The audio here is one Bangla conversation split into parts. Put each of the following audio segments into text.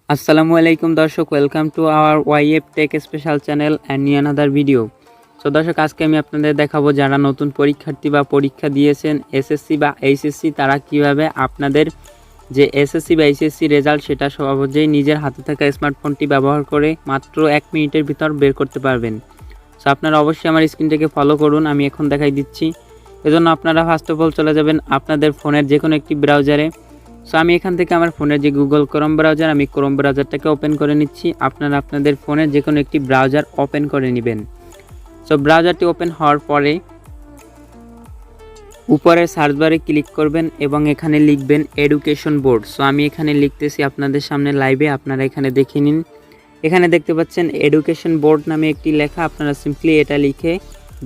আসসালামু আলাইকুম দর্শক, welcome to our YF tech special channel and new another video. So দর্শক, আজকে আমি আপনাদের দেখাবো যারা নতুন পরীক্ষার্থী বা পরীক্ষা দিয়েছেন এসএসসি বা এইচএসসি, তারা কিভাবে আপনাদের যে এসএসসি বা এইচএসসি রেজাল্ট সেটা সহজেই নিজের হাতে থাকা স্মার্টফোনটি ব্যবহার করে মাত্র 1 মিনিটের ভিতর বের করতে পারবেন। সো আপনারা অবশ্যই আমার স্ক্রিনটাকে ফলো করুন, আমি এখন দেখাই দিচ্ছি। এজন্য আপনারা ফার্স্ট অফ অল চলে যাবেন আপনাদের ফোনের যে কোনো একটি ব্রাউজারে। সো আমি এখান থেকে আমার ফোনের যে গুগল ক্রোম ব্রাউজার, আমি ক্রোম ব্রাউজারটাকে ওপেন করে নিচ্ছি। আপনারা আপনাদের ফোনের যে কোনো একটি ব্রাউজার ওপেন করে নেবেন। সো ব্রাউজারটি ওপেন হওয়ার পরে উপরে সার্চ বারে ক্লিক করবেন এবং এখানে লিখবেন এডুকেশন বোর্ড। সো আমি এখানে লিখতেছি আপনাদের সামনে লাইভে, আপনারা এখানে দেখে নিন। এখানে দেখতে পাচ্ছেন এডুকেশন বোর্ড নামে একটি লেখা, আপনারা সিম্পলি এটা লিখে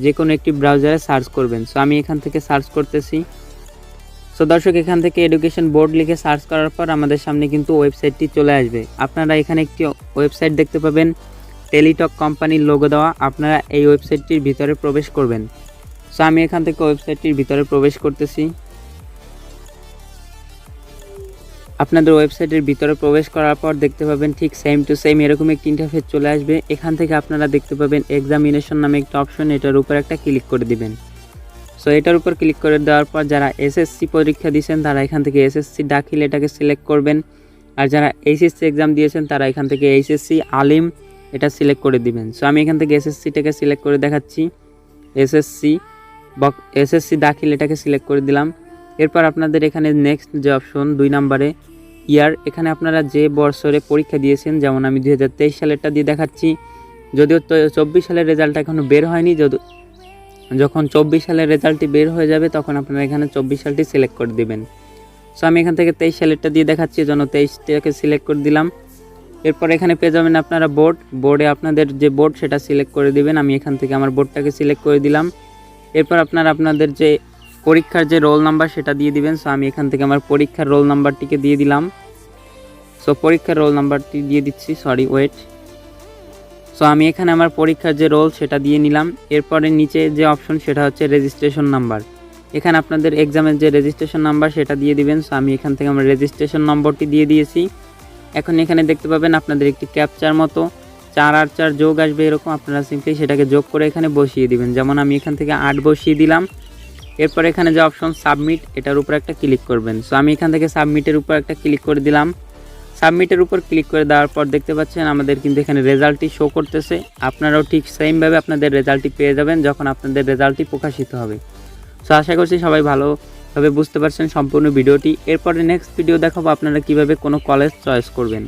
যে কোনো একটি ব্রাউজারে সার্চ করবেন। সো আমি এখান থেকে সার্চ করতেছি। সো দর্শক, এখান থেকে এডুকেশন বোর্ড লিখে সার্চ করার পর আমাদের সামনে কিন্তু ওয়েবসাইটটি চলে আসবে। আপনারা এখানে একটি ওয়েবসাইট দেখতে পাবেন, টেলিটক কোম্পানির লোগো দেওয়া। আপনারা এই ওয়েবসাইটটির ভিতরে প্রবেশ করবেন। সো আমি এখান থেকে ওয়েবসাইটটির ভিতরে প্রবেশ করতেছি। আপনাদের ওয়েবসাইটের ভিতরে প্রবেশ করার পর দেখতে পাবেন ঠিক সেম টু সেম এরকম একটি ইন্টারফেস চলে আসবে। এখান থেকে আপনারা দেখতে পাবেন এক্সামিনেশন নামে একটা অপশন, এটার উপর একটা ক্লিক করে দিবেন। সো এটার উপর ক্লিক করে দেওয়ার পর যারা এসএসসি পরীক্ষা দিয়েছেন তারা এখান থেকে এসএসসি দাখিল এটাকে সিলেক্ট করবেন। আর যারা এইচএসসি এক্সাম দিয়েছেন তারা এখান থেকে এইচএসসি আলিম এটা সিলেক্ট করে দিবেন। সো আমি এখান থেকে এসএসসিটাকে সিলেক্ট করে দেখাচ্ছি। এসএসসি দাখিল এটাকে সিলেক্ট করে দিলাম। এরপর আপনাদের এখানে নেক্সট যে অপশন 2 নম্বরে ইয়ার, এখানে আপনারা যে বছরে পরীক্ষা দিয়েছেন, যেমন আমি 2023 সালেরটা দিয়ে দেখাচ্ছি। যদিও 24 সালের রেজাল্ট এখনও বের হয়নি, যখন 24 সালের রেজাল্টটি বের হয়ে যাবে তখন আপনারা এখানে 24 সালটি সিলেক্ট করে দিবেন। সো আমি এখান থেকে 23 সালেরটা দিয়ে দেখাচ্ছি, জন্য 23টাকে সিলেক্ট করে দিলাম। এরপর এখানে পেয়ে যাবেন আপনারা বোর্ডে আপনাদের যে বোর্ড সেটা সিলেক্ট করে দিবেন। আমি এখান থেকে আমার বোর্ডটাকে সিলেক্ট করে দিলাম। এরপর আপনারা আপনাদের যে পরীক্ষার যে রোল নাম্বার সেটা দিয়ে দিবেন। সো আমি এখান থেকে আমার পরীক্ষার রোল নাম্বারটিকে দিয়ে দিলাম। সো পরীক্ষার রোল নাম্বারটি দিয়ে দিচ্ছি, সো আমি এখানে আমার পরীক্ষার যে রোল সেটা দিয়ে নিলাম। এরপরে নিচে যে অপশন সেটা হচ্ছে রেজিস্ট্রেশন নাম্বার। এখানে আপনাদের এক্সামের যে রেজিস্ট্রেশন নাম্বার সেটা দিয়ে দিবেন। সো আমি এখান থেকে আমার রেজিস্ট্রেশন নম্বরটি দিয়ে দিয়েছি। এখন এখানে দেখতে পাবেন আপনাদের একটি ক্যাপচার মতো 4 আর 4 যোগ আসবে, এরকম আপনারা সিম্পলি সেটাকে যোগ করে এখানে বসিয়ে দিবেন। যেমন আমি এখান থেকে 8 বসিয়ে দিলাম। এরপর এখানে যে অপশন সাবমিট, এটার উপর একটা ক্লিক করবেন। সো আমি এখান থেকে সাবমিটের উপর একটা ক্লিক করে দিলাম। সাবমিটের উপর ক্লিক করে দেওয়ার পর দেখতে পাচ্ছেন আমাদের কিন্তু এখানে রেজাল্টটি শো করতেছে। আপনারাও ঠিক সেমভাবে আপনাদের রেজাল্টটি পেয়ে যাবেন যখন আপনাদের রেজাল্টটি প্রকাশিত হবে। সো আশা করছি সবাই ভালোভাবে বুঝতে পারছেন সম্পূর্ণ ভিডিওটি। এরপরে নেক্সট ভিডিও দেখাবো আপনারা কিভাবে কোনো কলেজ চয়েস করবেন।